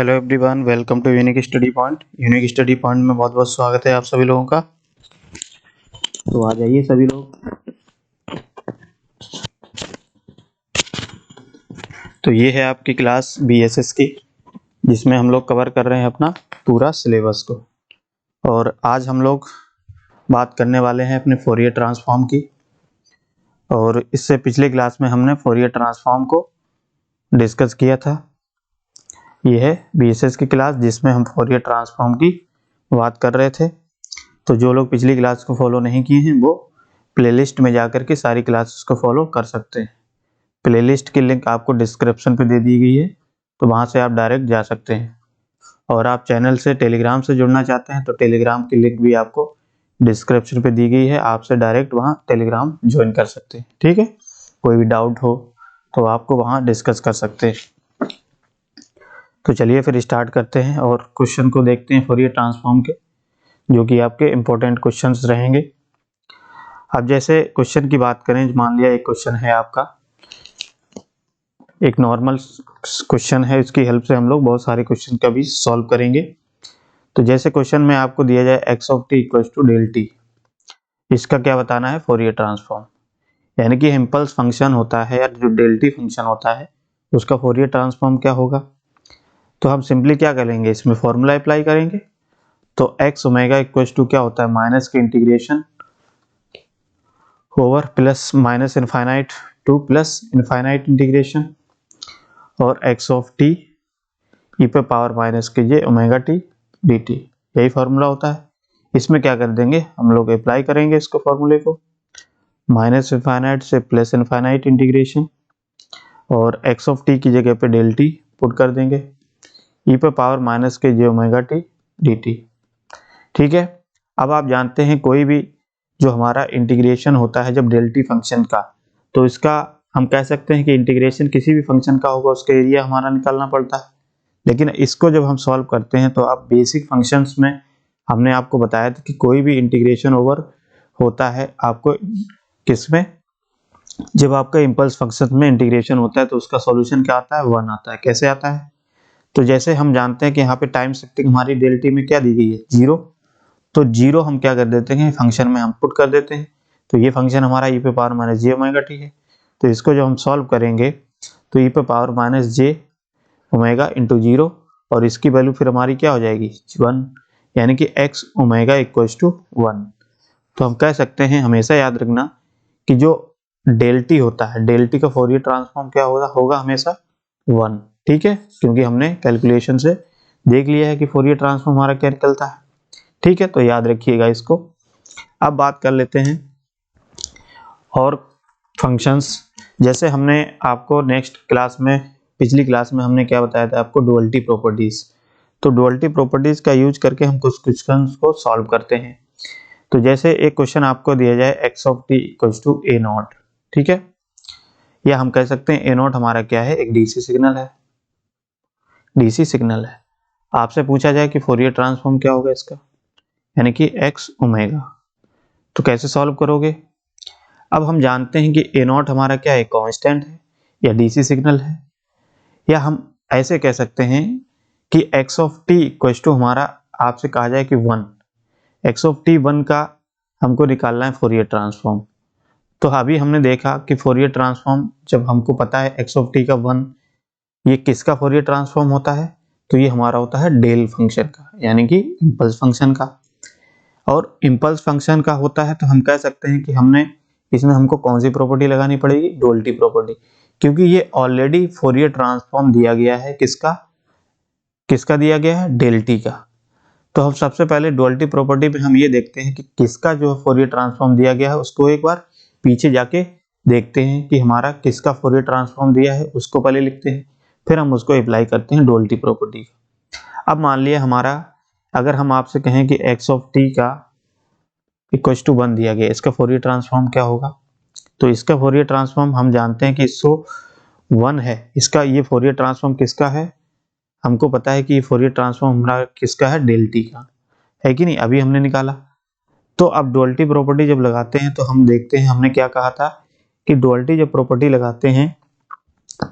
Hello everyone, welcome to unique study point. Unique study point में बहुत बहुत स्वागत है आप सभी लोगों का। तो आ जाइए सभी लोग। तो ये है आपकी क्लास बीएसएस की, जिसमें हम लोग कवर कर रहे हैं अपना पूरा सिलेबस को। और आज हम लोग बात करने वाले हैं अपने फोरियर ट्रांसफॉर्म की। और इससे पिछले क्लास में हमने फोरियर ट्रांसफॉर्म को डिस्कस किया था। ये है बीएसएस की क्लास जिसमें हम फोरियर ट्रांसफॉर्म की बात कर रहे थे। तो जो लोग पिछली क्लास को फॉलो नहीं किए हैं वो प्लेलिस्ट में जाकर के सारी क्लासेस को फॉलो कर सकते हैं। प्लेलिस्ट की लिंक आपको डिस्क्रिप्शन पे दे दी गई है, तो वहाँ से आप डायरेक्ट जा सकते हैं। और आप चैनल से टेलीग्राम से जुड़ना चाहते हैं तो टेलीग्राम की लिंक भी आपको डिस्क्रिप्शन पे दी गई है, आपसे डायरेक्ट वहाँ टेलीग्राम ज्वाइन कर सकते हैं। ठीक है, कोई भी डाउट हो तो आपको वहाँ डिस्कस कर सकते हैं। तो चलिए फिर स्टार्ट करते हैं और क्वेश्चन को देखते हैं फोरियर ट्रांसफॉर्म के, जो कि आपके इम्पोर्टेंट क्वेश्चंस रहेंगे। अब जैसे क्वेश्चन की बात करें, मान लिया एक क्वेश्चन है आपका, एक नॉर्मल क्वेश्चन है, इसकी हेल्प से हम लोग बहुत सारे क्वेश्चन का भी सॉल्व करेंगे। तो जैसे क्वेश्चन में आपको दिया जाए x of t equals to del t, इसका क्या बताना है? Fourier transform. यानी कि इम्पल्स फंक्शन होता है या जो डेल टी फंक्शन होता है उसका फोरियर ट्रांसफॉर्म क्या होगा। तो हम सिंपली क्या करेंगे, इसमें फॉर्मूला अप्लाई करेंगे। तो x ओमेगा इक्वल्स टू क्या होता है, माइनस के integration over plus minus infinite two plus infinite integration, और x ऑफ t ई पे पावर माइनस के जे ओमेगा टी डी टी, यही फॉर्मूला होता है। इसमें क्या कर देंगे, हम लोग अप्लाई करेंगे इसको फॉर्मूले को, माइनस इनफाइनाइट से प्लस इनफाइनाइट इंटीग्रेशन, और x ऑफ t की जगह पे डेल टी पुट कर देंगे, ई पे पावर माइनस के जे ओमेगा टी डी टी। ठीक है, अब आप जानते हैं कोई भी जो हमारा इंटीग्रेशन होता है जब डेल टी फंक्शन का, तो इसका हम कह सकते हैं कि इंटीग्रेशन किसी भी फंक्शन का होगा उसका एरिया हमारा निकालना पड़ता है। लेकिन इसको जब हम सॉल्व करते हैं तो आप बेसिक फंक्शंस में हमने आपको बताया था कि कोई भी इंटीग्रेशन ओवर होता है आपको किसमें, जब आपका इम्पल्स फंक्शन में इंटीग्रेशन होता है तो उसका सॉल्यूशन क्या आता है, 1 आता है। कैसे आता है? तो जैसे हम जानते हैं कि यहाँ पे टाइम शिफ्टिंग हमारी डेल टी में क्या दी गई है, 0। तो 0 हम क्या कर देते हैं, फंक्शन में हम पुट कर देते हैं। तो ये फंक्शन हमारा ई पे पावर माइनस जे ओमेगा टी है। तो इसको जब हम सॉल्व करेंगे तो ई पे पावर माइनस जे ओमेगा इंटू 0, और इसकी वैल्यू फिर हमारी क्या हो जाएगी, 1, यानी कि x ओमेगा इक्वल्स टू 1। तो हम कह सकते हैं, हमेशा याद रखना कि जो डेल टी होता है, डेल टी का फोरियर ट्रांसफॉर्म क्या होगा हमेशा 1। ठीक है, क्योंकि हमने कैलकुलेशन से देख लिया है कि फोरियर ट्रांसफॉर्म हमारा क्या निकलता है। ठीक है, तो याद रखिएगा इसको। अब बात कर लेते हैं और फंक्शंस। जैसे हमने आपको नेक्स्ट क्लास में, पिछली क्लास में हमने क्या बताया था आपको, डुअलिटी प्रॉपर्टीज। तो डुअलिटी प्रॉपर्टीज का यूज करके हम कुछ क्वेश्चंस को सॉल्व करते हैं। तो जैसे एक क्वेश्चन आपको दिया जाए x of t equals to a naught, ठीक है, या हम कह सकते हैं a नॉट हमारा क्या है, एक डीसी सिग्नल है। डीसी सिग्नल है, आपसे पूछा जाए कि फोरियर ट्रांसफॉर्म क्या होगा इसका, यानी कि x ओमेगा, तो कैसे सॉल्व करोगे? अब हम जानते हैं कि a नॉट हमारा क्या है, कांस्टेंट है या डीसी सिग्नल है, या हम ऐसे कह सकते हैं कि x of t equals to हमारा, आपसे कहा जाए कि 1, x ऑफ t 1 का हमको निकालना है फोरियर ट्रांसफॉर्म। तो अभी हमने देखा कि फोरियर ट्रांसफॉर्म जब हमको पता है x ऑफ t का 1, ये किसका फोरियर ट्रांसफॉर्म होता है, तो ये हमारा होता है डेल फंक्शन का, यानी कि इम्पल्स फंक्शन का। और इम्पल्स फंक्शन का होता है तो हम कह सकते हैं कि हमने इसमें हमको कौन सी प्रॉपर्टी लगानी पड़ेगी, डुअलिटी प्रॉपर्टी, क्योंकि ये ऑलरेडी फोरियर ट्रांसफॉर्म दिया गया है। किसका किसका दिया गया है, डेल टी का। तो हम सबसे पहले डुअलिटी प्रॉपर्टी में हम ये देखते हैं कि किसका जो फोरियर ट्रांसफॉर्म दिया गया है, उसको एक बार पीछे जाके देखते हैं कि हमारा किसका फोरियर ट्रांसफॉर्म दिया है, उसको पहले लिखते हैं, फिर हम उसको अप्लाई करते हैं डुअलिटी प्रॉपर्टी। अब मान लिया हमारा, अगर हम आपसे कहें कि x ऑफ t का इक्वल्स टू 1 दिया गया, इसका फोरियर ट्रांसफॉर्म क्या होगा, तो इसका फोरियर ट्रांसफॉर्म हम जानते हैं कि 1 है, इसका ये फोरियर ट्रांसफॉर्म किसका है, हमको पता है कि ये फोरियर ट्रांसफॉर्म हमारा किसका है, डेल टी का है कि नहीं, अभी हमने निकाला। तो अब डुअलिटी प्रॉपर्टी जब लगाते हैं तो हम देखते हैं, हमने क्या कहा था कि डुअलिटी जब प्रॉपर्टी लगाते हैं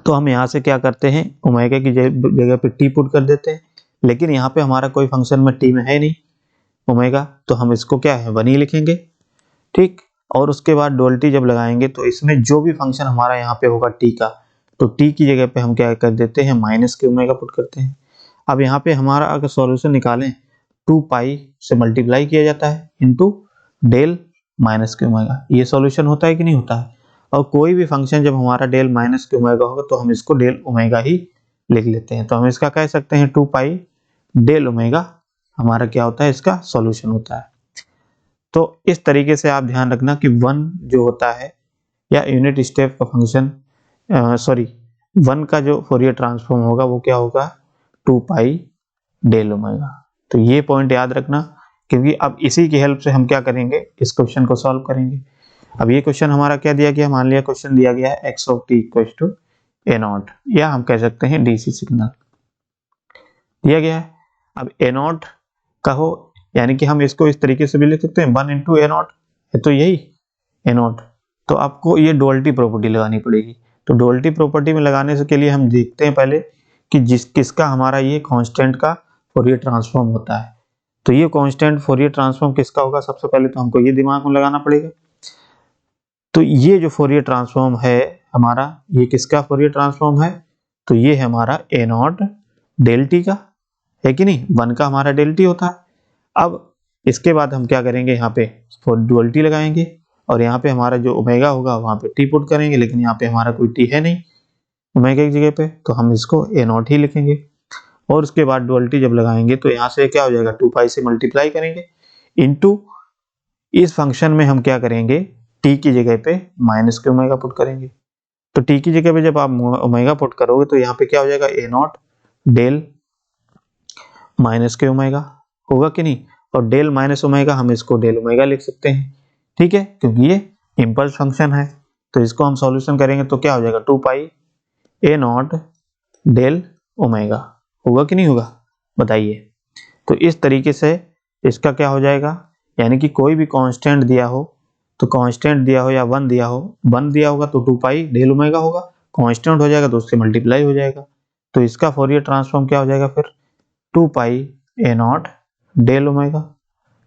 तो हम यहाँ से क्या करते हैं, ओमेगा की जगह पे टी पुट कर देते हैं, लेकिन यहाँ पे हमारा कोई फंक्शन में टी में है नहीं ओमेगा, तो हम इसको क्या है 1 ही लिखेंगे, ठीक। और उसके बाद डुअलिटी जब लगाएंगे तो इसमें जो भी फंक्शन हमारा यहाँ पे होगा टी का, तो टी की जगह पे हम क्या कर देते हैं माइनस के ओमेगा पुट करते हैं। अब यहाँ पे हमारा अगर सॉल्यूशन निकालें 2 पाई से मल्टीप्लाई किया जाता है इनटू डेल माइनस के ओमेगा, ये सॉल्यूशन होता है कि नहीं होता है। और कोई भी फंक्शन जब हमारा डेल माइनस के ओमेगा होगा तो हम इसको डेल ओमेगा ही लिख लेते हैं, तो हम इसका कह सकते हैं 2 पाई डेल ओमेगा हमारा क्या होता है, इसका सॉल्यूशन होता है। तो इस तरीके से आप ध्यान रखना कि 1 जो होता है या यूनिट स्टेप का फंक्शन, सॉरी 1 का जो फोरियर ट्रांसफॉर्म होगा वो क्या होगा 2 पाई डेल ओमेगा। तो ये पॉइंट याद रखना, क्योंकि अब इसी की हेल्प से हम क्या करेंगे, इस क्वेश्चन को सॉल्व करेंगे। अब ये क्वेश्चन हमारा क्या दिया गया, मान लिया क्वेश्चन दिया गया है x of t equal to a naught, या हम कह सकते हैं डीसी सिग्नल दिया गया है। अब ए नॉट का हो, यानी कि हम इसको इस तरीके से भी लिख सकते हैं 1 इंटू ए नॉट है, तो यही ए नॉट। तो आपको ये डुअलिटी प्रॉपर्टी लगानी पड़ेगी। तो डुअलिटी प्रॉपर्टी में लगाने से के लिए हम देखते हैं पहले कि किसका हमारा ये कांस्टेंट का फोरियर ट्रांसफॉर्म होता है। तो ये कांस्टेंट फोरियर ट्रांसफॉर्म किसका होगा, सबसे पहले तो हमको ये दिमाग में लगाना पड़ेगा। तो ये जो फोरियर ट्रांसफॉर्म है हमारा, ये किसका फोरियर ट्रांसफॉर्म है, तो ये है हमारा ए नॉट डेल टी का, है कि नहीं, 1 का हमारा डेल टी होता है। अब इसके बाद हम क्या करेंगे, यहाँ पे डुअलिटी लगाएंगे और यहाँ पे हमारा जो ओमेगा होगा वहां पे टी पुट करेंगे, लेकिन यहाँ पे हमारा कोई टी है नहीं ओमेगा की जगह पे, तो हम इसको ए नॉट ही लिखेंगे। और उसके बाद डुअलिटी जब लगाएंगे तो यहाँ से क्या हो जाएगा 2 पाई से मल्टीप्लाई करेंगे इनटू इस फंक्शन में हम क्या करेंगे, टी की जगह पे माइनस के ओमेगा पुट करेंगे। तो टी की जगह पे जब आप ओमेगा पुट करोगे तो यहाँ पे क्या हो जाएगा ए नॉट डेल माइनस के ओमेगा होगा कि नहीं, और डेल माइनस ओमेगा हम इसको डेल ओमेगा लिख सकते हैं, ठीक है, क्योंकि ये इम्पल्स फंक्शन है। तो इसको हम सॉल्यूशन करेंगे तो क्या हो जाएगा 2 pi a naught del omega होगा कि नहीं होगा, बताइए। तो इस तरीके से इसका क्या हो जाएगा, यानी कि कोई भी कांस्टेंट दिया हो, तो कांस्टेंट दिया हो या 1 दिया हो, 1 दिया होगा तो 2 पाई डेल ओमेगा होगा, कांस्टेंट हो जाएगा तो उससे मल्टीप्लाई हो जाएगा। तो इसका फोरियर ट्रांसफॉर्म क्या हो जाएगा फिर 2 pi a naught del omega,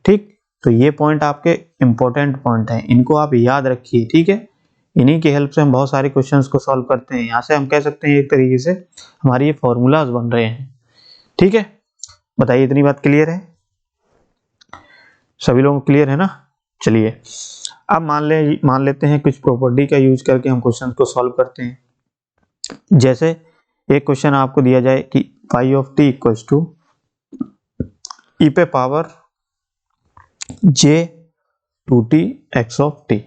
ठीक। तो ये पॉइंट आपके इंपॉर्टेंट पॉइंट हैं, इनको आप याद रखिए, ठीक है। इन्हीं की हेल्प से हम बहुत सारे क्वेश्चंस को सॉल्व करते हैं। यहाँ से हम कह सकते हैं एक तरीके से हमारे ये फॉर्मूलाज बन रहे हैं, ठीक है। बताइए इतनी बात क्लियर है, सभी लोगों को क्लियर है ना। चलिए अब मान लेते हैं कुछ प्रॉपर्टी का यूज करके हम क्वेश्चन को सॉल्व करते हैं। जैसे एक क्वेश्चन आपको दिया जाए कि phi of t equals to e पे power j 2t x of t,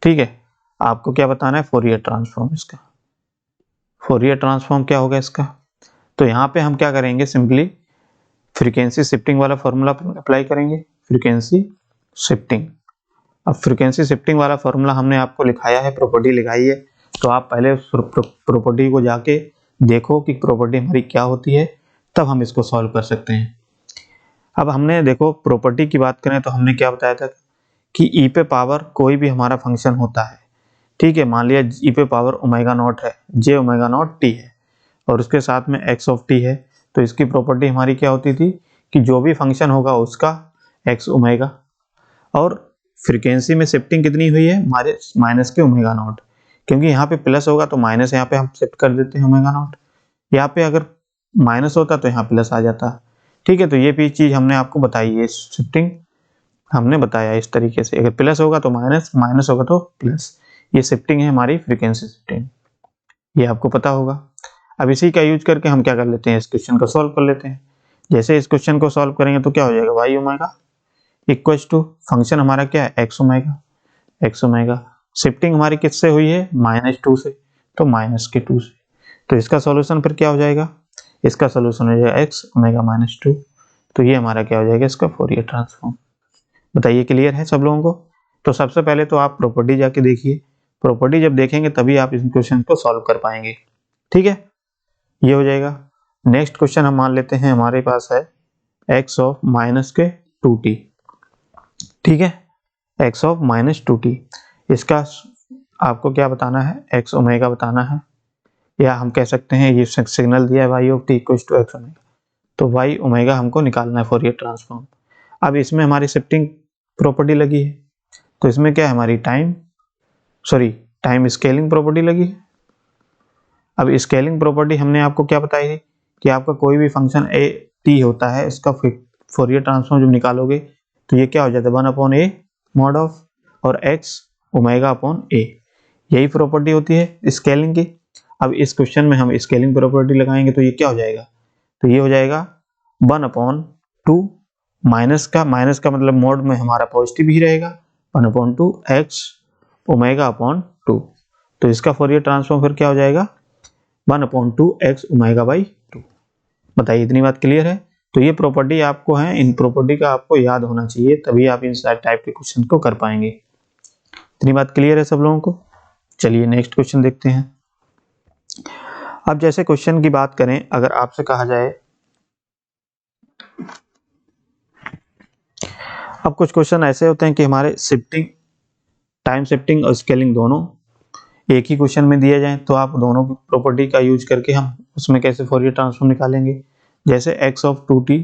ठीक है। आपको क्या बताना है, फोरियर ट्रांसफॉर्म, इसका फोरियर ट्रांसफॉर्म क्या होगा इसका। तो यहाँ पे हम क्या करेंगे, सिंपली फ्रीक्वेंसी शिफ्टिंग वाला फॉर्मूला अप्लाई करेंगे, फ्रीक्वेंसी शिफ्टिंग। अब फ्रीक्वेंसी शिफ्टिंग वाला फॉर्मूला हमने आपको लिखाया है, प्रॉपर्टी लिखाई है, तो आप पहले उस प्रॉपर्टी को जाके देखो कि प्रॉपर्टी हमारी क्या होती है, तब हम इसको सॉल्व कर सकते हैं। अब हमने देखो प्रॉपर्टी की बात करें तो हमने क्या बताया था कि ई पे पावर कोई भी हमारा फंक्शन होता है, ठीक है। मान लिया ई पे पावर ओमेगा नॉट है, जे ओमेगा नॉट टी है, और उसके साथ में एक्स ऑफ टी है, तो इसकी प्रॉपर्टी हमारी क्या होती थी कि जो भी फंक्शन होगा उसका एक्स ओमेगा, और फ्रीक्वेंसी में शिफ्टिंग कितनी हुई है हमारे माइनस के ओमेगा नॉट, क्योंकि यहाँ पे प्लस होगा तो माइनस यहाँ पे हम शिफ्ट कर देते हैं ओमेगा नॉट, यहाँ पे अगर माइनस होता तो यहाँ प्लस आ जाता, ठीक है। तो ये भी चीज हमने आपको बताई है, शिफ्टिंग हमने बताया इस तरीके से, अगर प्लस होगा तो माइनस, माइनस होगा तो प्लस, ये शिफ्टिंग है हमारी फ्रीक्वेंसी शिफ्टिंग, ये आपको पता होगा। अब इसी का यूज करके हम क्या कर लेते हैं, इस क्वेश्चन को सॉल्व कर लेते हैं। जैसे इस क्वेश्चन को सॉल्व करेंगे तो क्या हो जाएगा, y omega equal to function हमारा क्या है x omega, x omega, shifting हमारी किससे हुई है -2 से, तो -2 से। तो इसका सॉल्यूशन फिर क्या हो जाएगा, इसका सॉल्यूशन हो जाएगा एक्स ओमेगा -2। तो ये हमारा क्या हो जाएगा, इसका फोरियर ट्रांसफॉर्म। बताइए क्लियर है सब लोगों को। तो सबसे पहले तो आप प्रॉपर्टी जाके देखिए, प्रॉपर्टी जब देखेंगे तभी आप इस क्वेश्चन को सॉल्व कर पाएंगे, ठीक है। ये हो जाएगा। नेक्स्ट क्वेश्चन हम मान लेते हैं हमारे पास है x ऑफ -2t, ठीक है, x ऑफ -2t। इसका आपको क्या बताना है, x ओमेगा बताना है, या हम कह सकते हैं ये सिग्नल दिया है y of t equal to x omega, तो वाई ओमेगा हमको निकालना है फोरियर ट्रांसफॉर्म। अब इसमें हमारी शिफ्टिंग प्रॉपर्टी लगी है, तो इसमें क्या है हमारी टाइम स्केलिंग प्रॉपर्टी लगी है। अब स्केलिंग प्रॉपर्टी हमने आपको क्या बताई है कि आपका कोई भी फंक्शन ए टी होता है, इसका फोरियर ट्रांसफॉर्म जब निकालोगे तो ये क्या हो जाता है 1/a मॉड ऑफ और x ओमेगा अपॉन a, यही प्रॉपर्टी होती है स्केलिंग की। अब इस क्वेश्चन में हम स्केलिंग प्रॉपर्टी लगाएंगे तो ये क्या हो जाएगा, तो ये हो जाएगा 1/2 माइनस का मतलब मोड में हमारा पॉजिटिव ही रहेगा 1/2 x ओमेगा अपॉन 2, तो इसका फोरियर ट्रांसफॉर्म फिर क्या हो जाएगा 1/2 x ओमेगा बाई 2। बताइए इतनी बात क्लियर है। तो ये प्रॉपर्टी आपको है, इन प्रॉपर्टी का आपको याद होना चाहिए, तभी आप इन टाइप के क्वेश्चन को कर पाएंगे। इतनी बात क्लियर है सब लोगों को। चलिए नेक्स्ट क्वेश्चन देखते हैं। अब जैसे क्वेश्चन की बात करें, अगर आपसे कहा जाए, अब कुछ क्वेश्चन ऐसे होते हैं कि हमारे टाइम शिफ्टिंग और स्केलिंग दोनों एक ही क्वेश्चन में दिए जाएं, तो आप दोनों प्रॉपर्टी का यूज करके हम उसमें कैसे फोरियर ट्रांसफॉर्म निकालेंगे। जैसे x ऑफ 2t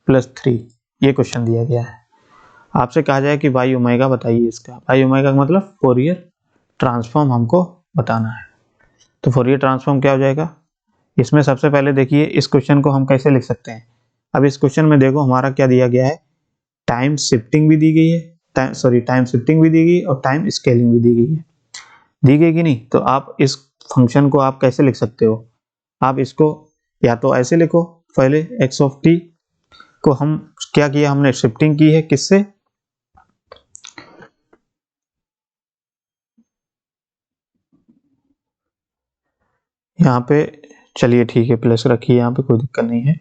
प्लस 3 ये क्वेश्चन दिया गया है, आपसे कहा जाए कि वाई ओमेगा बताइए, इसका वाई ओमेगा का मतलब फोरियर ट्रांसफॉर्म हमको बताना है। तो फोरियर ट्रांसफॉर्म क्या हो जाएगा, इसमें सबसे पहले देखिए इस क्वेश्चन को हम कैसे लिख सकते हैं। अब इस क्वेश्चन में देखो हमारा क्या दिया गया है, टाइम शिफ्टिंग भी दी गई है, टाइम शिफ्टिंग भी दी गई और टाइम स्केलिंग भी दी गई है, दी गई कि नहीं। तो आप इस फंक्शन को आप कैसे लिख सकते हो, आप इसको या तो ऐसे लिखो, पहले x ऑफ टी को हम क्या किया, हमने शिफ्टिंग की है किससे, यहाँ पे, चलिए ठीक है प्लस रखिए, यहाँ पे कोई दिक्कत नहीं है।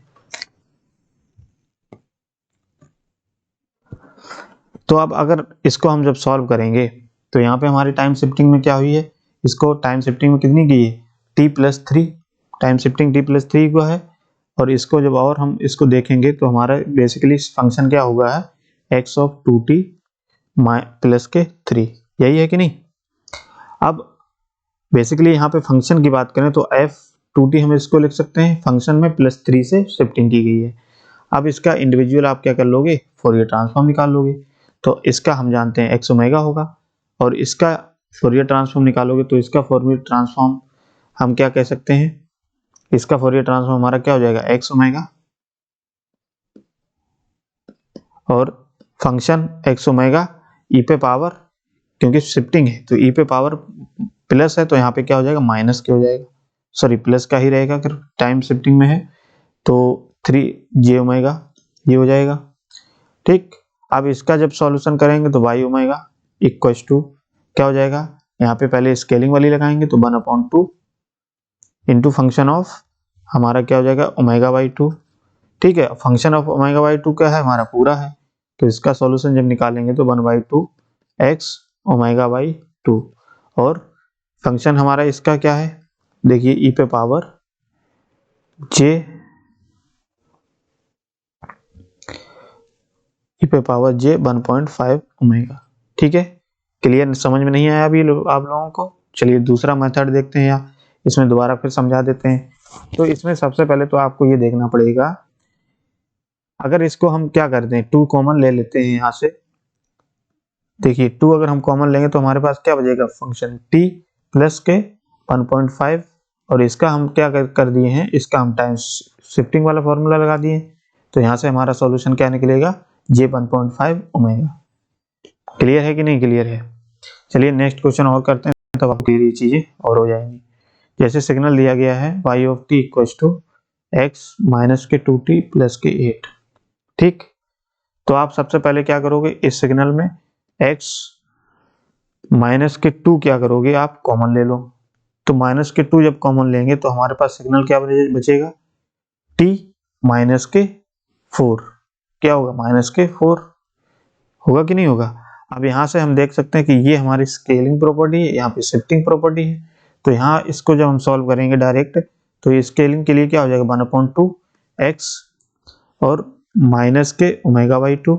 तो अब अगर इसको हम जब सॉल्व करेंगे तो यहाँ पे हमारी टाइम शिफ्टिंग में क्या हुई है, इसको टाइम शिफ्टिंग में कितनी की है t+3, टाइम शिफ्टिंग t+3 को है। और इसको जब और हम इसको देखेंगे तो हमारा बेसिकली फंक्शन क्या हुआ है x ऑफ 2t प्लस के 3, यही है कि नहीं। अब बेसिकली यहाँ पे फंक्शन की बात करें तो f2t हम इसको लिख सकते हैं, फंक्शन में +3 से शिफ्टिंग की गई है। अब इसका इंडिविजुअल आप क्या कर लोगे, फोरियर ट्रांसफॉर्म निकाल लोगे। तो इसका हम जानते हैं x ओमेगा होगा, और इसका फोरियर ट्रांसफॉर्म निकालोगे तो इसका फोरियर ट्रांसफॉर्म हम क्या कह सकते हैं, इसका फोरियर ट्रांसफॉर्म हमारा क्या हो जाएगा x ओमेगा, और फंक्शन x ओमेगा e पे पावर, क्योंकि शिफ्टिंग है तो e पे पावर प्लस है, तो यहाँ पे क्या हो जाएगा माइनस के हो जाएगा, सॉरी प्लस का ही रहेगा अगर टाइम शिफ्टिंग में है, तो 3j ओमेगा ये हो जाएगा। ठीक, अब इसका जब सॉल्यूशन करेंगे तो वाई ओमेगा इक्वल टू क्या हो जाएगा, यहाँ पे पहले स्केलिंग वाली लगाएंगे तो 1/2 इंटू फंक्शन ऑफ हमारा क्या हो जाएगा ओमेगा बाई 2। ठीक है, फंक्शन ऑफ ओमेगा बाई 2 क्या है हमारा पूरा है, तो इसका सॉल्यूशन जब निकालेंगे तो 1/2 x ओमेगा बाई 2, और फंक्शन हमारा इसका क्या है, देखिए e पे पावर j, e पे पावर j 1.5 ओमेगा। ठीक है, क्लियर, समझ में नहीं आया अभी आप लोगों को। चलिए दूसरा मेथड देखते हैं, या इसमें दोबारा फिर समझा देते हैं। तो इसमें सबसे पहले तो आपको ये देखना पड़ेगा, अगर इसको हम क्या करते हैं 2 कॉमन ले लेते हैं यहाँ से, देखिए 2 अगर हम कॉमन लेंगे तो हमारे पास क्या बचेगा, फंक्शन t प्लस के 1.5, और इसका हम क्या कर दिए हैं, इसका हम टाइम शिफ्टिंग वाला फॉर्मूला लगा दिए, तो यहाँ से हमारा सॉल्यूशन क्या निकलेगा j 1.5 ओमेगा। क्लियर है कि नहीं क्लियर है। चलिए नेक्स्ट क्वेश्चन और करते हैं, तब आपको ये चीजें और हो जाएंगी। जैसे सिग्नल दिया गया है y of t equal to x minus के 2t प्लस के 8। ठीक, तो आप सबसे पहले क्या करोगे, इस सिग्नल में x माइनस के 2 क्या करोगे, आप कॉमन ले लो। तो माइनस के 2 जब कॉमन लेंगे तो हमारे पास सिग्नल क्या बचेगा, t माइनस के 4, क्या होगा माइनस के 4, होगा कि नहीं होगा। अब यहाँ से हम देख सकते हैं कि ये हमारी स्केलिंग प्रॉपर्टी है, यहाँ पे शिफ्टिंग प्रॉपर्टी है, तो यहाँ इसको जब हम सॉल्व करेंगे डायरेक्ट, तो ये स्केलिंग के लिए क्या हो जाएगा 1/2 x और माइनस के ओमेगा बाई 2,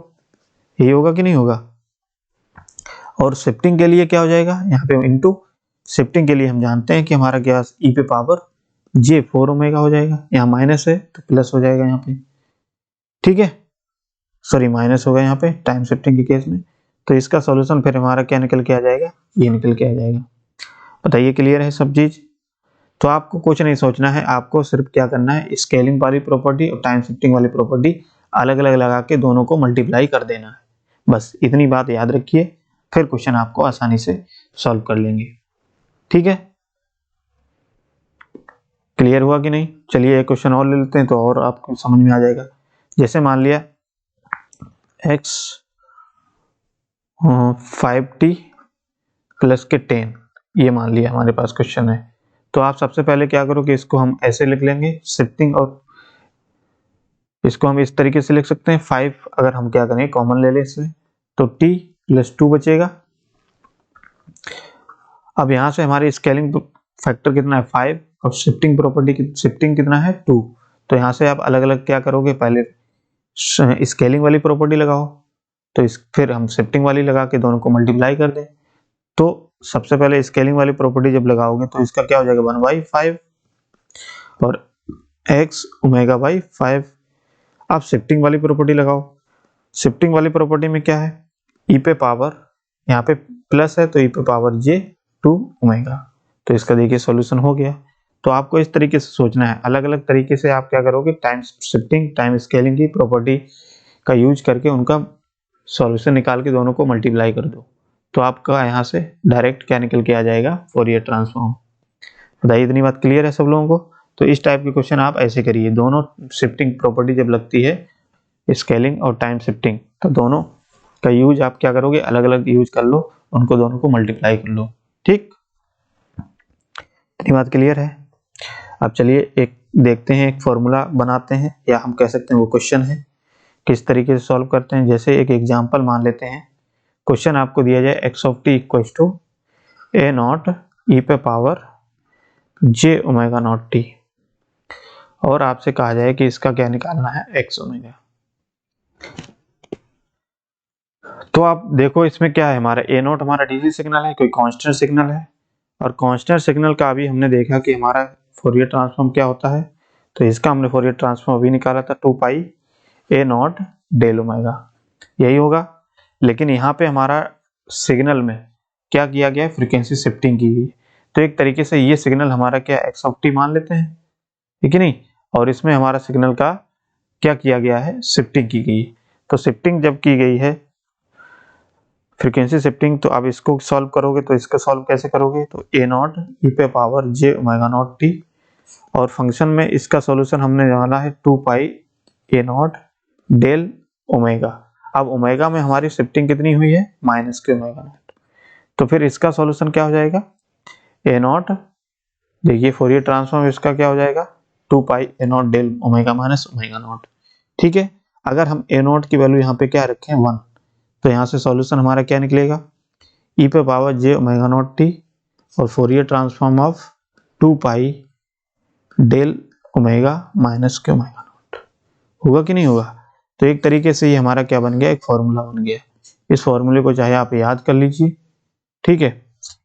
ये होगा कि नहीं होगा। और शिफ्टिंग के लिए क्या हो जाएगा, यहाँ पे इनटू शिफ्टिंग के लिए हम जानते हैं कि हमारा क्या e पे पावर जे 4 ओमेगा हो जाएगा, यहाँ माइनस है तो प्लस हो जाएगा यहाँ पे, ठीक है, सॉरी माइनस होगा यहाँ पे टाइम शिफ्टिंग के केस में। तो इसका सॉल्यूशन फिर हमारा क्या निकल के आ जाएगा, ये निकल के आ जाएगा। बताइए क्लियर है सब चीज? तो आपको कुछ नहीं सोचना है, आपको सिर्फ क्या करना है, स्केलिंग वाली प्रॉपर्टी और टाइम शिफ्टिंग वाली प्रॉपर्टी अलग अलग लगा के दोनों को मल्टीप्लाई कर देना है, बस इतनी बात याद रखिए, फिर क्वेश्चन आपको आसानी से सॉल्व कर लेंगे, ठीक है। क्लियर हुआ कि नहीं? चलिए एक क्वेश्चन और ले लेते हैं तो और आपको समझ में आ जाएगा। जैसे मान लिया x 5t प्लस के 10, ये मान लिया हमारे पास क्वेश्चन है। तो आप सबसे पहले क्या करो कि इसको हम ऐसे लिख लेंगे शिफ्टिंग, और इसको हम इस तरीके से लिख सकते हैं 5, अगर हम क्या करें कॉमन ले लें इसमें, तो t प्लस 2 बचेगा। अब यहाँ से हमारे स्केलिंग फैक्टर कितना है 5, और शिफ्टिंग प्रॉपर्टी की शिफ्टिंग कितना है 2। तो यहाँ से आप अलग अलग क्या करोगे, पहले स्केलिंग वाली प्रॉपर्टी लगाओ, तो फिर हम शिफ्टिंग वाली लगा के दोनों को मल्टीप्लाई कर दें। तो सबसे पहले स्केलिंग वाली प्रॉपर्टी जब लगाओगे तो इसका क्या हो जाएगा 1/5 और x ओमेगा बाई 5। आप शिफ्टिंग वाली प्रॉपर्टी लगाओ, शिफ्टिंग वाली प्रॉपर्टी में क्या है, e पे पावर, यहाँ पे प्लस है तो e पे पावर j 2 ओमेगा। तो इसका देखिए सॉल्यूशन हो गया। तो आपको इस तरीके से सोचना है, अलग अलग तरीके से आप क्या करोगे, टाइम शिफ्टिंग टाइम स्केलिंग की प्रॉपर्टी का यूज करके उनका सॉल्यूशन निकाल के दोनों को मल्टीप्लाई कर दो, तो आपका यहाँ से डायरेक्ट क्या निकल के आ जाएगा, फोरियर ट्रांसफॉर्म। बताइए इतनी बात क्लियर है सब लोगों को? तो इस टाइप के क्वेश्चन आप ऐसे करिए, दोनों शिफ्टिंग प्रॉपर्टी जब लगती है स्केलिंग और टाइम शिफ्टिंग, तो दोनों का यूज आप क्या करोगे, अलग अलग यूज कर लो, उनको दोनों को मल्टीप्लाई कर लो, ठीक। इतनी बात क्लियर है? अब चलिए एक देखते हैं, एक फॉर्मूला बनाते हैं, या हम कह सकते हैं वो क्वेश्चन है, किस तरीके से सॉल्व करते हैं। जैसे एक एग्जांपल मान लेते हैं, क्वेश्चन आपको दिया जाए x of t equal to a naught e पे power j omega naught t, और आपसे कहा जाए कि इसका क्या निकालना है x ओमेगा। तो आप देखो इसमें क्या है, हमारा ए नॉट हमारा डीसी सिग्नल है, कोई कांस्टेंट सिग्नल है, और कांस्टेंट सिग्नल का अभी हमने देखा कि हमारा फोरियर ट्रांसफॉर्म क्या होता है, तो इसका हमने फोरियर ट्रांसफॉर्म अभी निकाला था 2 pi a naught del omega, यही होगा। लेकिन यहाँ पे हमारा सिग्नल में क्या किया गया है, फ्रीक्वेंसी शिफ्टिंग की गई, तो एक तरीके से ये सिग्नल हमारा क्या एक्स ऑफ टी मान लेते हैं, ठीक है नहीं, और इसमें हमारा सिग्नल का क्या किया गया है, शिफ्टिंग की गई। तो शिफ्टिंग जब की गई है फ्रीक्वेंसी शिफ्टिंग, तो अब इसको सॉल्व करोगे तो इसको सॉल्व कैसे करोगे, तो ए नॉट ई पे power j omega naught t, और फंक्शन में इसका सॉल्यूशन हमने डाला है 2 pi a naught del omega. अब ओमेगा में हमारी शिफ्टिंग कितनी हुई है, माइनस के ओमेगा नॉट, तो फिर इसका सॉल्यूशन क्या हो जाएगा, ए नॉट, देखिए फोरियर ट्रांसफॉर्म इसका क्या हो जाएगा 2 pi a naught del omega minus omega naught, ठीक है। अगर हम ए नॉट की वैल्यू यहाँ पे क्या रखें 1, तो यहाँ से सॉल्यूशन हमारा क्या निकलेगा, ई पे power j omega naught t और Fourier transform of 2 pi del omega minus के ओमेगा नॉट, होगा कि नहीं होगा। तो एक तरीके से ये हमारा क्या बन गया, एक फॉर्मूला बन गया। इस फॉर्मूले को चाहे आप याद कर लीजिए, ठीक है,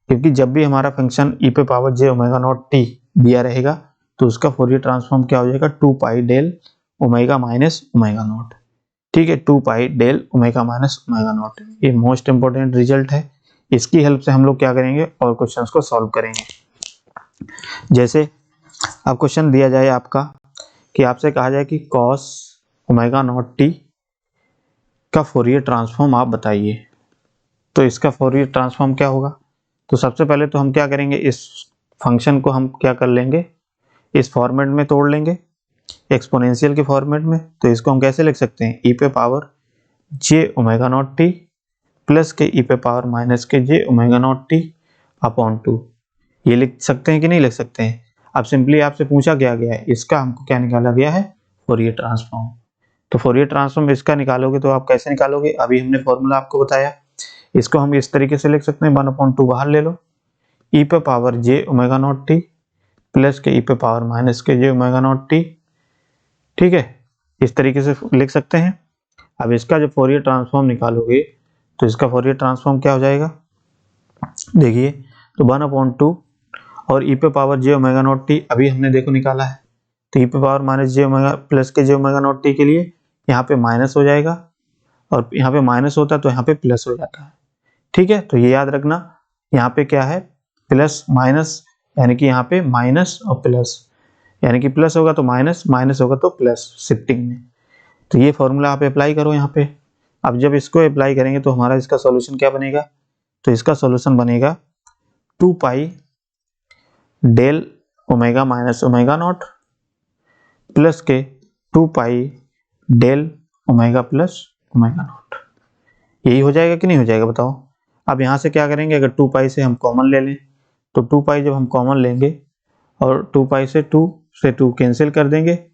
क्योंकि जब भी हमारा फंक्शन ई पे power j omega naught T दिया रहेगा तो उसका फोरियर ट्रांसफॉर्म क्या हो जाएगा 2 pi del omega minus omega naught, ठीक है, 2 pi del omega minus omega naught. ये मोस्ट इंपोर्टेंट रिजल्ट है, इसकी हेल्प से हम लोग क्या करेंगे और क्वेश्चंस को सॉल्व करेंगे। जैसे अब क्वेश्चन दिया जाए आपका कि आपसे कहा जाए कि cos ओमेगा नॉट टी का फोरियर ट्रांसफॉर्म आप बताइए, तो इसका फोरियर ट्रांसफॉर्म क्या होगा। तो सबसे पहले तो हम क्या करेंगे, इस फंक्शन को हम क्या कर लेंगे, इस फॉर्मेट में तोड़ लेंगे, एक्सपोनेंशियल के फॉर्मेट में। तो इसको हम कैसे लिख सकते हैं, ई पे power j omega naught T plus के ई पे पावर माइनस के जे ओमेगा नॉट टी अपॉन 2, ये लिख सकते हैं कि नहीं लिख सकते हैं। अब सिंपली आपसे पूछा क्या गया है, इसका हमको क्या निकाला गया है, फोरियर ट्रांसफॉर्म। तो फोरियर ट्रांसफॉर्म इसका निकालोगे तो आप कैसे निकालोगे, अभी हमने फॉर्मूला आपको बताया, इसको हम इस तरीके से लिख सकते हैं 1/2 बाहर ले लो, ई पे power j omega naught T plus के ई पे पावर माइनस के जे ओमेगा नॉट टी, ठीक है, इस तरीके से लिख सकते हैं। अब इसका जब फोरियर ट्रांसफॉर्म निकालोगे तो इसका फोरियर ट्रांसफॉर्म क्या हो जाएगा, देखिए, तो 1/2 और ई पे power j omega naught T अभी हमने देखो निकाला है, तो ई पे पावर माइनस जे ओमेगा प्लस के जे ओमेगा नॉट टी के लिए यहाँ पे माइनस हो जाएगा, और यहाँ पे माइनस होता है तो यहाँ पे प्लस हो जाता है। ठीक है, तो ये याद रखना, यहाँ पे क्या है प्लस माइनस, यानी कि यहाँ पे माइनस और प्लस, यानी कि प्लस होगा तो माइनस, माइनस होगा तो प्लस शिफ्टिंग में। तो ये फॉर्मूला आप अप्लाई करो यहाँ पे। अब जब इसको अप्लाई करेंगे तो हमारा इसका सॉल्यूशन क्या बनेगा, तो इसका सॉल्यूशन बनेगा 2 pi del omega minus omega naught plus के 2 pi del omega plus omega naught. यही हो जाएगा कि नहीं हो जाएगा बताओ। अब यहाँ से क्या करेंगे, अगर 2 पाई से हम कॉमन ले लें, तो 2 पाई जब हम कॉमन लेंगे और 2 पाई से 2 कैंसिल कर देंगे,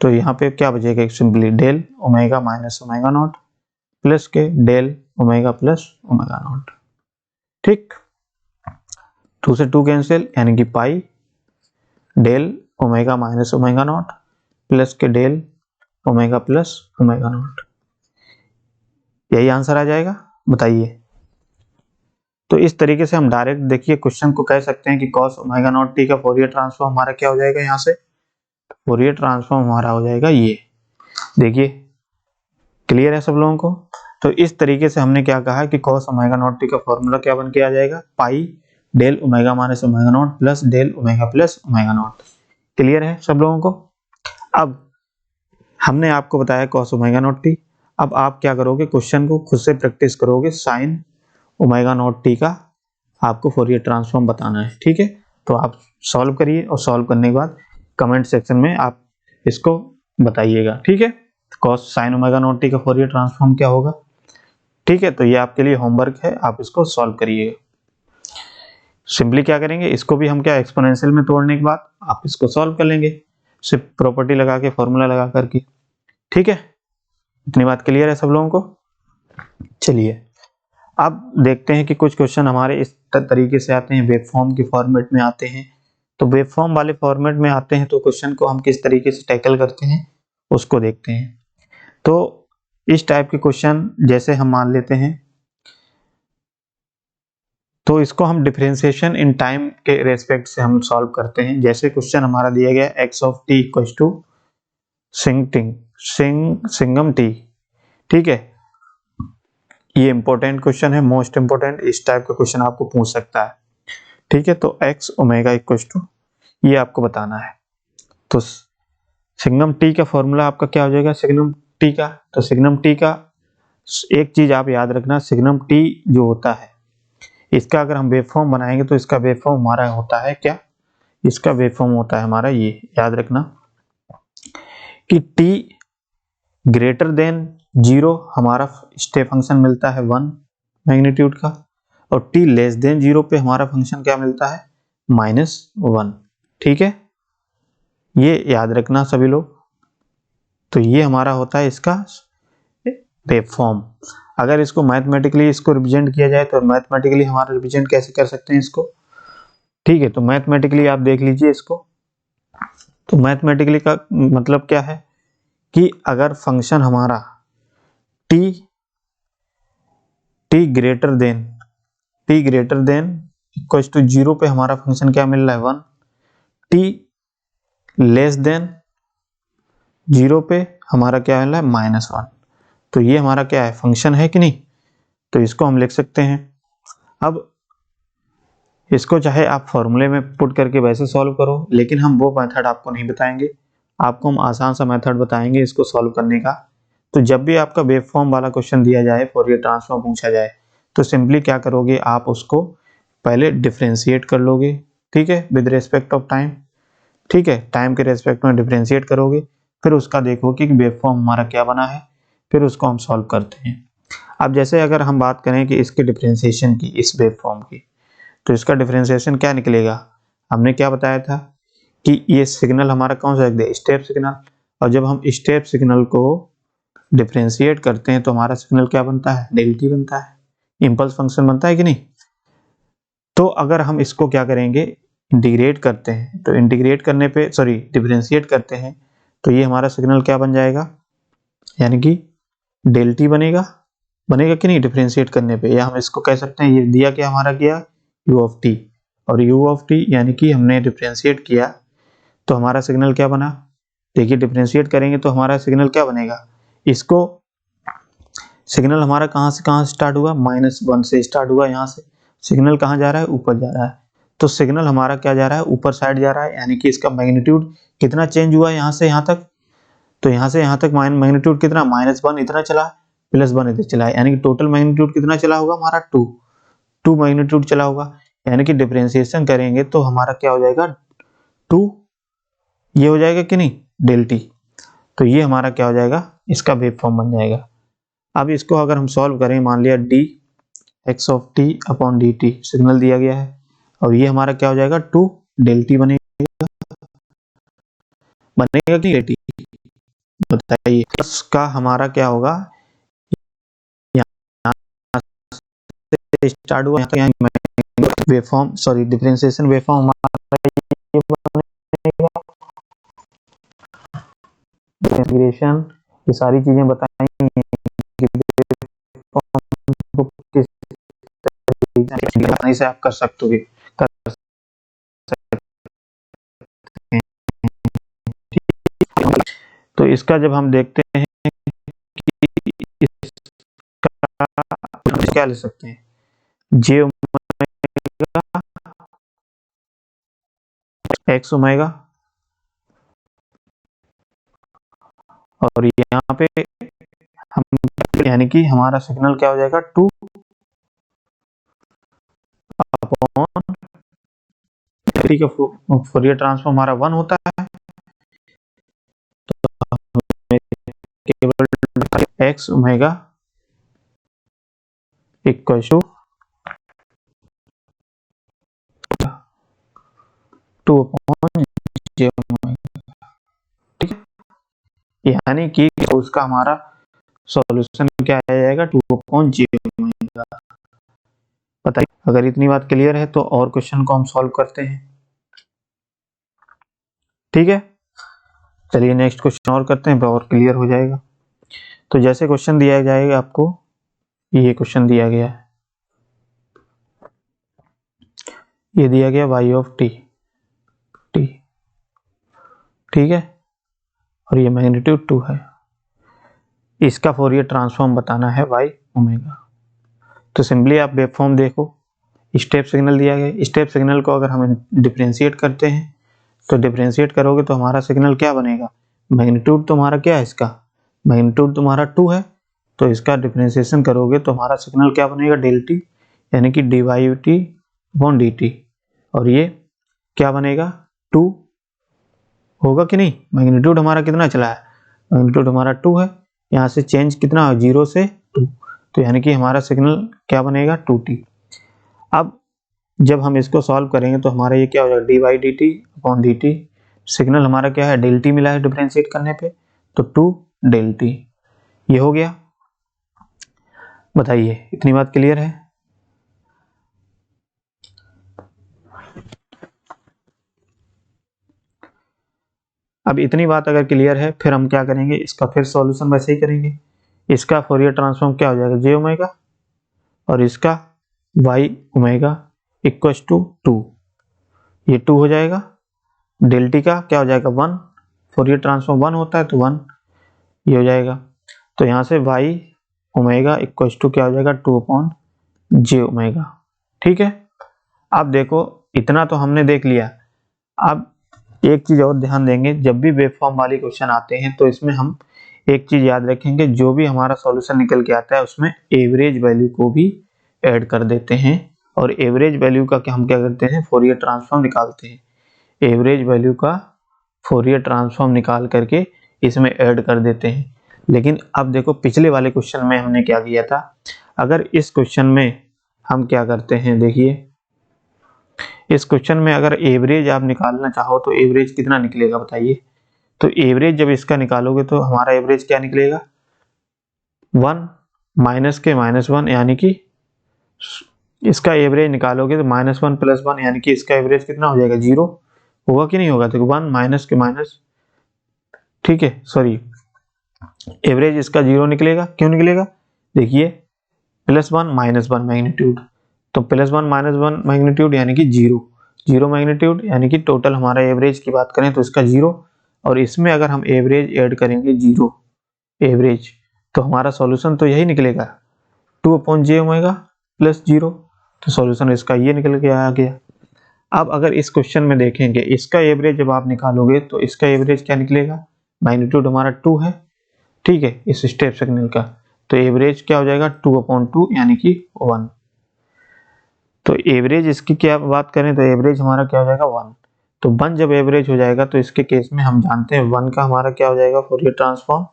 तो यहाँ पे क्या बचेगा, simply del omega minus omega naught plus के del omega plus omega naught. ठीक, 2 से 2 कैंसिल, यानी कि pi del omega minus omega naught plus के del omega plus omega naught. यही आंसर आ जाएगा, बताइए। तो इस तरीके से हम डायरेक्ट देखिए क्वेश्चन को कह सकते हैं कि cos ओमेगा नॉट टी का फोरियर ट्रांसफॉर्म हमारा क्या हो जाएगा, यहाँ से फोरियर ट्रांसफॉर्म हमारा हो जाएगा ये। देखिए क्लियर है सब लोगों को। तो इस तरीके से हमने क्या कहा कि cos ओमेगा नॉट टी का फॉर्मूला क्या बन के आ जाएगा, pi del omega minus omega naught plus del omega plus omega naught. Clear है सब लोगों को। अब हमने आपको बताया cos ओमेगा नॉट टी। अब आप क्या करोगे, क्वेश्चन को खुद से प्रैक्टिस करोगे, साइन ओमेगा नॉट टी का आपको फोरियर ट्रांसफॉर्म बताना है। ठीक है, तो आप सॉल्व करिए और सॉल्व करने के बाद कमेंट सेक्शन में आप इसको बताइएगा। ठीक है, cos sine omega naught t का फोरियर ट्रांसफॉर्म क्या होगा। ठीक है, तो ये आपके लिए होमवर्क है, आप इसको सॉल्व करिएगा। सिंपली क्या करेंगे, इसको भी हम क्या एक्सपोनेंशियल में तोड़ने के बाद आप इसको सॉल्व कर लेंगे, सिर्फ प्रॉपर्टी लगा के, फॉर्मूला लगा करके। ठीक है, इतनी बात क्लियर है सब लोगों को। चलिए अब देखते हैं कि कुछ क्वेश्चन हमारे इस तरीके से आते हैं, वेब फॉर्म के फॉर्मेट में आते हैं। तो वेब फॉर्म वाले फॉर्मेट में आते हैं तो क्वेश्चन को हम किस तरीके से टैकल करते हैं उसको देखते हैं। तो इस टाइप के क्वेश्चन जैसे हम मान लेते हैं, तो इसको हम डिफरेंशिएशन इन टाइम के रेस्पेक्ट से हम सॉल्व करते हैं। जैसे क्वेश्चन हमारा दिया गया x of t equals to signum t. ठीक है, ये इंपॉर्टेंट क्वेश्चन है, मोस्ट इंपॉर्टेंट। इस टाइप का क्वेश्चन आपको पूछ सकता है। ठीक है, तो एक्स ओमेगा इक्वल्स टू ये आपको बताना है। तो सिग्नम टी का फॉर्मूला आपका क्या हो जाएगा, सिग्नम टी का। तो सिग्नम टी का एक चीज आप याद रखना, सिग्नम टी जो होता है इसका अगर हम वेव फॉर्म बनाएंगे तो इसका वेव फॉर्म हमारा होता है क्या, इसका वेव फॉर्म होता है हमारा ये, याद रखना कि टी ग्रेटर देन 0 हमारा स्टेप फंक्शन मिलता है 1 मैग्नीट्यूड का, और टी लेस देन 0 पे हमारा फंक्शन क्या मिलता है, -1। ठीक है, ये याद रखना सभी लोग। तो ये हमारा होता है इसका वेव फॉर्म। अगर इसको मैथमेटिकली इसको रिप्रेजेंट किया जाए तो मैथमेटिकली हमारा रिप्रेजेंट कैसे कर सकते हैं इसको। ठीक है, तो मैथमेटिकली आप देख लीजिए इसको। तो मैथमेटिकली का मतलब क्या है कि अगर फंक्शन हमारा t greater than equal to 0 पे हमारा फंक्शन क्या मिल रहा है 1, टी लेस देन 0 पे हमारा क्या मिल रहा है -1। तो ये हमारा क्या है, फंक्शन है कि नहीं। तो इसको हम लिख सकते हैं। अब इसको चाहे आप फॉर्मूले में पुट करके वैसे सॉल्व करो, लेकिन हम वो मेथड आपको नहीं बताएंगे, आपको हम आसान सा मेथड बताएंगे इसको सॉल्व करने का। तो जब भी आपका वेव फॉर्म वाला क्वेश्चन दिया जाए, फोरियर ट्रांसफॉर्म पूछा जाए, तो सिंपली क्या करोगे, आप उसको पहले डिफरेंशिएट कर लोगे। ठीक है, विद रेस्पेक्ट ऑफ टाइम। ठीक है, टाइम के रेस्पेक्ट में डिफरेंशिएट करोगे, फिर उसका देखोगे कि वेव फॉर्म हमारा क्या बना है, फिर उसको हम सॉल्व करते हैं। अब जैसे अगर हम बात करें कि इसके डिफरेंशिएशन की, इस वेव फॉर्म की, तो इसका डिफरेंशिएशन क्या निकलेगा, हमने क्या बताया था कि ये सिग्नल हमारा कौन सा है, स्टेप सिग्नल। और जब हम स्टेप सिग्नल को डिफरेंशिएट करते हैं तो हमारा सिग्नल क्या बनता है, डेल टी बनता है, इंपल्स फंक्शन बनता है कि नहीं। तो अगर हम इसको क्या करेंगे, इंटीग्रेट करते हैं, तो इंटीग्रेट करने पे डिफरेंशिएट करते हैं, तो ये हमारा सिग्नल क्या बन जाएगा, यानी कि डेल टी बनेगा कि नहीं डिफरेंशिएट करने पे। या हम इसको कह सकते हैं, ये दिया क्या हमारा, किया u ऑफ टी, और u ऑफ टी यानी कि हमने डिफरेंशिएट किया तो हमारा सिग्नल क्या बना। देखिए डिफरेंशिएट करेंगे तो हमारा सिग्नल क्या बनेगा, इसको सिग्नल हमारा कहाँ से कहाँ स्टार्ट हुआ, -1 से स्टार्ट हुआ, यहाँ से सिग्नल कहाँ जा रहा है, ऊपर जा रहा है। तो सिग्नल हमारा क्या जा रहा है, ऊपर साइड जा रहा है, यानी कि इसका मैग्नीट्यूड कितना चेंज हुआ यहाँ से यहाँ तक। तो यहाँ से यहाँ तक मैग्नीट्यूड कितना, -1 इतना चला, +1 इधर चला, यानी कि टोटल मैग्नीट्यूड कितना चला होगा हमारा 2 मैग्नीट्यूड चला होगा। यानी कि डिफरेंशिएशन करेंगे तो हमारा क्या हो जाएगा 2, ये हो जाएगा कि नहीं डेल टी। तो ये हमारा क्या हो जाएगा, इसका वेव फॉर्म बन जाएगा। अब इसको अगर हम सॉल्व करें, मान लिया D x of T upon d t signal दिया गया है, और ये हमारा क्या हो जाएगा 2 डेल टी बनेगा कि डेल टी, बताइए। इसका हमारा क्या होगा, यहाँ से स्टार्ट हुआ wave form, sorry differentiation wave form हमारा ये बनेगा। इंटीग्रेशन ये सारी चीजें बताई से आप कर सकते हो, कर तो इसका जब हम देखते हैं कि इसका क्या ले सकते हैं, जे ओमेगा एक्स ओमेगा, और यहाँ पे हम यानी कि हमारा सिग्नल क्या हो जाएगा 2 अपॉन का फोरियर ट्रांसफॉर्म हमारा 1 होता है, तो केवल x omega equal to 2 upon j omega, ठीक है। यानी कि उसका हमारा सॉल्यूशन क्या आ जाएगा 2 अपॉन जे ओमेगा। बताइए, अगर इतनी बात क्लियर है तो और क्वेश्चन को हम सॉल्व करते हैं, ठीक है। चलिए नेक्स्ट क्वेश्चन और करते हैं और क्लियर हो जाएगा। तो जैसे क्वेश्चन दिया जाएगा आपको, ये क्वेश्चन दिया गया है, ये दिया गया y ऑफ टी, ठीक है, और ये मैग्नीट्यूड 2 है, इसका फोरियर ट्रांसफॉर्म बताना है y ओमेगा। तो सिंपली आप वेव फॉर्म देखो, स्टेप सिग्नल दिया गया, स्टेप सिग्नल को अगर हम डिफरेंशिएट करते हैं तो डिफरेंशिएट करोगे तो हमारा सिग्नल क्या बनेगा, मैग्नीट्यूड तुम्हारा क्या है, इसका मैग्नीट्यूड तुम्हारा 2 है, तो इसका डिफरेंशिएशन करोगे तो हमारा सिग्नल क्या बनेगा डेल टी, यानी कि d y t upon d t, और ये क्या बनेगा 2 होगा कि नहीं। मैग्नीट्यूड हमारा कितना चला है, मैग्नीट्यूड हमारा 2 है, यहाँ से चेंज कितना है 0 से 2, तो यानी कि हमारा सिग्नल क्या बनेगा 2t। अब जब हम इसको सॉल्व करेंगे तो हमारा ये क्या हो जाएगा d y d t upon d t, signal हमारा क्या है डेल टी मिला है डिफरेंशिएट करने पे, तो 2 डेल टी, ये हो गया। बताइए इतनी बात क्लियर है। अब इतनी बात अगर क्लियर है, फिर हम क्या करेंगे, इसका फिर सॉल्यूशन वैसे ही करेंगे। इसका फोरियर ट्रांसफॉर्म क्या हो जाएगा जे ओमेगा, और इसका वाई ओमेगा इक्व टू 2, ये 2 हो जाएगा, डेल टी का क्या हो जाएगा 1, फोरियर ट्रांसफॉर्म 1 होता है तो 1, ये हो जाएगा। तो यहाँ से वाई ओमेगा इक्व टू क्या हो जाएगा 2 अपॉन जे ओमेगा, ठीक है। अब देखो इतना तो हमने देख लिया, अब एक चीज और ध्यान देंगे, जब भी वेव फॉर्म वाली क्वेश्चन आते हैं तो इसमें हम एक चीज याद रखेंगे, जो भी हमारा सॉल्यूशन निकल के आता है उसमें एवरेज वैल्यू को भी ऐड कर देते हैं, और एवरेज वैल्यू का हम क्या करते हैं फोरियर ट्रांसफॉर्म निकालते हैं, एवरेज वैल्यू का फोरियर ट्रांसफॉर्म निकाल करके इसमें ऐड कर देते हैं। लेकिन अब देखो पिछले वाले क्वेश्चन में हमने क्या किया था, अगर इस क्वेश्चन में हम क्या करते हैं, देखिए इस क्वेश्चन में अगर एवरेज आप निकालना चाहो तो एवरेज कितना निकलेगा बताइए। तो एवरेज जब इसका निकालोगे तो हमारा एवरेज क्या निकलेगा 1 माइनस के -1, यानी कि इसका एवरेज निकालोगे तो -1 + 1, यानी कि इसका एवरेज कितना हो जाएगा 0 होगा कि नहीं होगा। तो 1 माइनस के माइनस, ठीक है, सॉरी एवरेज इसका 0 निकलेगा, क्यों निकलेगा, देखिए +1 - 1 मैग्नीट्यूड, तो +1 - 1 मैग्नीट्यूड यानी कि 0, जीरो मैग्नीट्यूड, यानी कि टोटल हमारा एवरेज की बात करें तो इसका जीरो, और इसमें अगर हम एवरेज ऐड करेंगे जीरो एवरेज, तो हमारा सॉल्यूशन तो यही निकलेगा 2/j प्लस जीरो, तो सॉल्यूशन इसका ये निकल के आ गया। अब अगर इस क्वेश्चन में देखेंगे, इसका एवरेज जब आप निकालोगे तो इसका एवरेज क्या निकलेगा, मैग्नीट्यूड हमारा 2 है, ठीक है, इस स्टेप सिग्नल का, तो एवरेज क्या हो जाएगा 2/2 यानी कि 1। तो एवरेज इसकी क्या बात करें तो एवरेज हमारा क्या हो जाएगा 1। तो 1 जब एवरेज हो जाएगा तो इसके केस में हम जानते हैं 1 का हमारा क्या हो जाएगा फोरियर ट्रांसफॉर्म।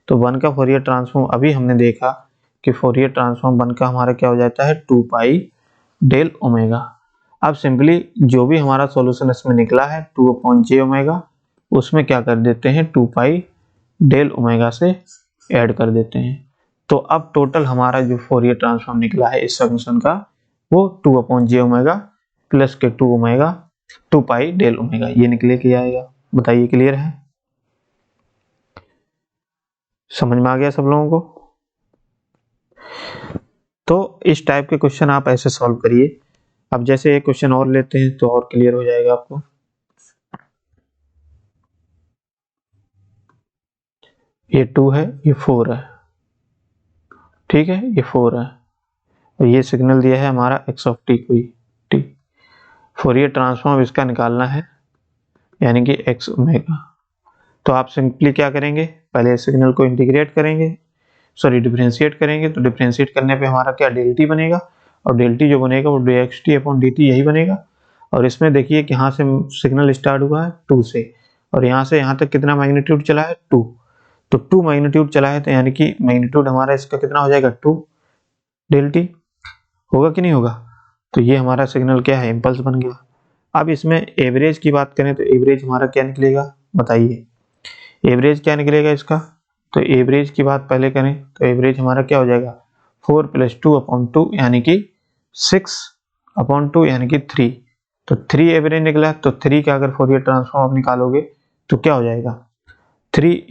तो 1 का फोरियर ट्रांसफॉर्म अभी हमने देखा कि फोरियर ट्रांसफॉर्म 1 का हमारा क्या हो जाता है 2 पाई डेल ओमेगा। अब सिंपली जो भी हमारा सॉल्यूशन इसमें निकला है 2/j, उसमें क्या कर देते हैं 2 पाई डेल ओमेगा से ऐड कर देते हैं। तो अब टोटल हमारा जो फोरियर ट्रांसफॉर्म निकला है इस फंक्शन का वो 2/j प्लस के 2 पाई डेल ओमेगा ये निकले के आएगा। बताइए क्लियर है, समझ में आ गया सब लोगों को? तो इस टाइप के क्वेश्चन आप ऐसे सॉल्व करिए। अब जैसे एक क्वेश्चन और लेते हैं तो और क्लियर हो जाएगा आपको। ये 2 है, ये 4 है, ठीक है, ये 4 है, और ये सिग्नल दिया है हमारा x ऑफ टी कोई टी। फोरियर ट्रांसफॉर्म इसका निकालना है यानी कि x ओमेगा। तो आप सिंपली क्या करेंगे, पहले सिग्नल को इंटीग्रेट करेंगे, सॉरी डिफरेंशिएट करेंगे। तो डिफरेंशिएट करने पे हमारा क्या डेल टी बनेगा, और डेल टी जो बनेगा वो dxt/dt यही बनेगा। और इसमें देखिए कि यहाँ से सिग्नल स्टार्ट हुआ है 2 से, और यहाँ से यहाँ तक कितना मैग्नीट्यूड चला है 2। तो 2 मैग्नीट्यूड चला है, तो यानी कि मैग्नीट्यूड हमारा इसका कितना हो जाएगा 2 डेल टी, होगा कि नहीं होगा? तो ये हमारा सिग्नल क्या है, इम्पल्स बन गया। अब इसमें एवरेज की बात करें तो एवरेज हमारा क्या निकलेगा, बताइए एवरेज क्या निकलेगा इसका। तो एवरेज की बात पहले करें तो एवरेज हमारा क्या हो जाएगा 4 + 2/2 यानी कि 6/2 यानी कि 3। तो 3 एवरेज निकला, तो 3 का अगर फोरियर ट्रांसफॉर्म आप निकालोगे तो क्या हो जाएगा 3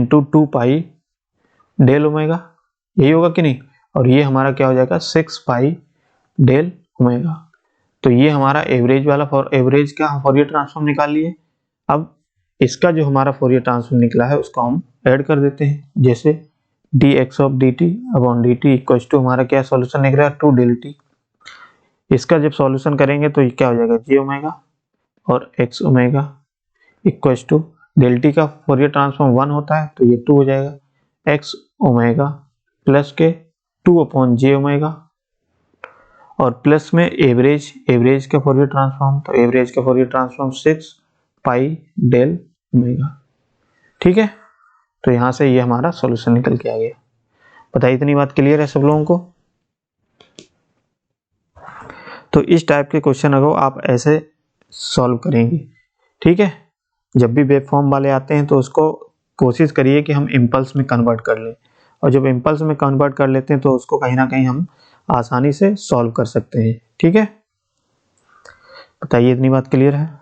× 2 पाई डेल ओमेगा, यही होगा कि नहीं। और ये हमारा क्या हो जाएगा 6 पाई डेल ओमेगा। तो ये हमारा एवरेज वाला एवरेज का फोरियर ट्रांसफॉर्म निकाल लिए। अब इसका जो हमारा फोरियर ट्रांसफॉर्म निकला है उसको हम ऐड कर देते हैं, जैसे dx/dt इक्वल्स टू हमारा क्या सॉल्यूशन निकल रहा है 2 डेल टी। इसका जब सॉल्यूशन करेंगे तो ये क्या हो जाएगा j ओमेगा और x omega equals to del t का फोरियर ट्रांसफॉर्म 1 होता है तो ये 2 हो जाएगा x ओमेगा प्लस के 2/j ओमेगा, और प्लस में एवरेज का फोरियर ट्रांसफॉर्म, तो एवरेज का Fourier transform 6 pi del omega, ठीक है। तो यहां से ये हमारा सॉल्यूशन निकल के आ गया। बताइए इतनी बात क्लियर है सब लोगों को? तो इस टाइप के क्वेश्चन अगर आप ऐसे सॉल्व करेंगे, ठीक है, जब भी वेव फॉर्म वाले आते हैं तो उसको कोशिश करिए कि हम इम्पल्स में कन्वर्ट कर लें, और जब इम्पल्स में कन्वर्ट कर लेते हैं तो उसको कहीं ना कहीं हम आसानी से सॉल्व कर सकते हैं, ठीक है। बताइए इतनी बात क्लियर है?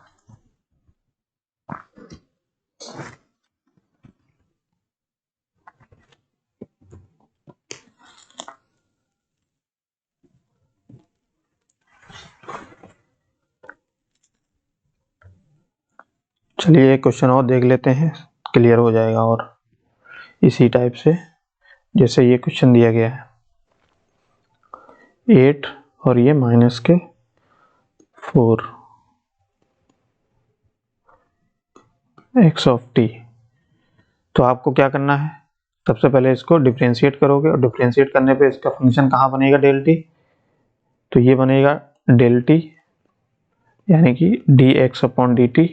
चलिए एक क्वेश्चन और देख लेते हैं, क्लियर हो जाएगा। और इसी टाइप से जैसे ये क्वेश्चन दिया गया है 8 और ये -4 x ऑफ टी। तो आपको क्या करना है, सबसे पहले इसको डिफरेंशिएट करोगे, और डिफरेंशिएट करने पे इसका फंक्शन कहाँ बनेगा डेल टी, तो ये बनेगा डेल टी यानी कि dx/dt,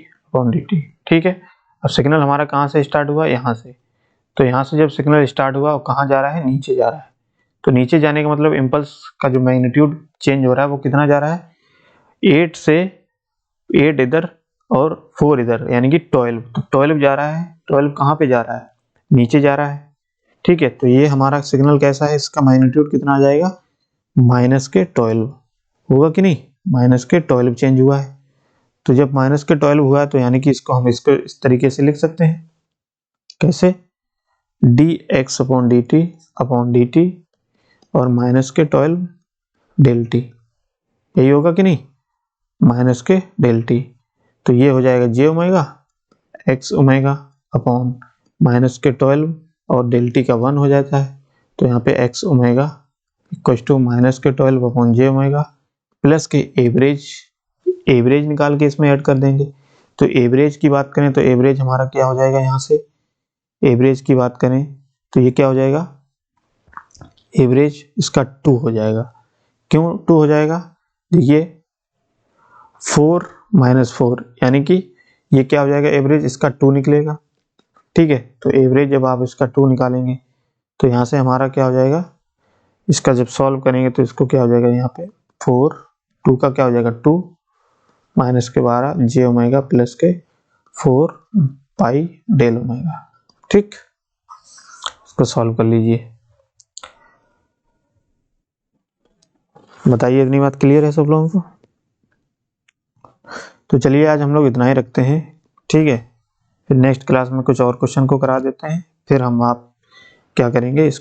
ठीक है। अब सिग्नल हमारा कहाँ से स्टार्ट हुआ, यहाँ से। तो यहाँ से जब सिग्नल स्टार्ट हुआ वो कहाँ जा रहा है, नीचे जा रहा है। तो नीचे जाने का मतलब इम्पल्स का जो मैग्नीट्यूड चेंज हो रहा है वो कितना जा रहा है 8 से 8 इधर और 4 इधर, यानी कि 12। तो 12 जा रहा है, 12 कहाँ पे जा रहा है, नीचे जा रहा है, ठीक है। तो ये हमारा सिग्नल कैसा है, इसका मैग्नीट्यूड कितना आ जाएगा -12 होगा कि नहीं, -12 चेंज हुआ है। तो जब -12 हुआ है तो यानी कि इसको हम इसको इस तरीके से लिख सकते हैं, कैसे dx/dt और -12 डेल टी, यही होगा कि नहीं, माइनस के डेल टी। तो ये हो जाएगा j omega x omega upon minus के 12 और डेल टी का 1 हो जाता है। तो यहाँ पे x omega equal to minus के 12 अपॉन जे ओमेगा प्लस के एवरेज निकाल के इसमें ऐड कर देंगे। तो एवरेज की बात करें तो एवरेज हमारा क्या हो जाएगा, यहाँ से एवरेज की बात करें तो ये क्या हो जाएगा, एवरेज इसका 2 हो जाएगा। क्यों 2 हो जाएगा, देखिए 4 माइनस 4 यानी कि ये क्या हो जाएगा, एवरेज इसका 2 निकलेगा। ठीक है, तो एवरेज जब आप इसका 2 निकालेंगे तो यहाँ से हमारा क्या हो जाएगा, इसका जब सॉल्व करेंगे तो इसको क्या हो जाएगा, यहाँ पे 4 2 का क्या हो जाएगा 2 माइनस के 12 जे ओमेगा प्लस के 4 पाई डेल ओमेगा। ठीक, इसको सॉल्व कर लीजिए। बताइए इतनी बात क्लियर है सब लोगों को? तो चलिए आज हम लोग इतना ही रखते हैं। ठीक है, फिर नेक्स्ट क्लास में कुछ और क्वेश्चन को करा देते हैं, फिर हम आप क्या करेंगे, इस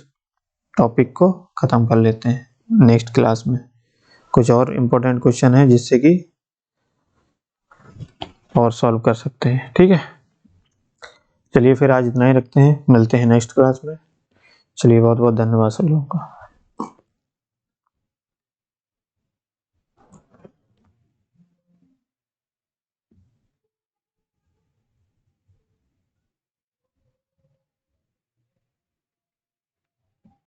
टॉपिक को ख़त्म कर लेते हैं। नेक्स्ट क्लास में कुछ और इम्पोर्टेंट क्वेश्चन है जिससे कि और सॉल्व कर सकते हैं। ठीक है, चलिए फिर आज इतना ही रखते हैं, मिलते हैं नेक्स्ट क्लास में। चलिए बहुत बहुत धन्यवाद सब लोगों का।